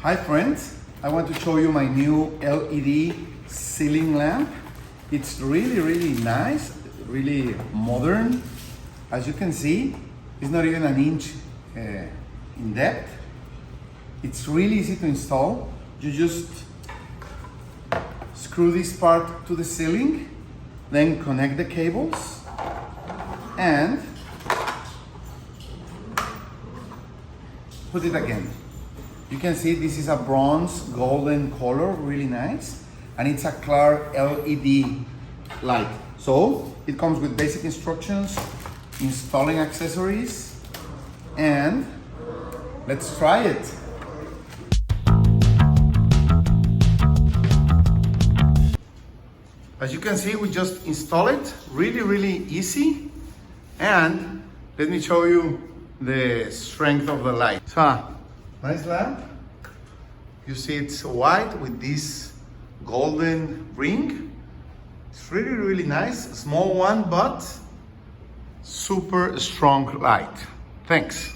Hi friends, I want to show you my new LED ceiling lamp. It's really nice, really modern. As you can see, it's not even an inch in depth. It's really easy to install. You just screw this part to the ceiling, then connect the cables, and put it again. You can see this is a bronze golden color, really nice, and it's a clear LED light. So it comes with basic instructions, installing accessories, and let's try it. As you can see, we just install it, really easy. And let me show you the strength of the light. So, nice lamp. You see it's white with this golden ring. It's really nice, small one, but super strong light. Thanks.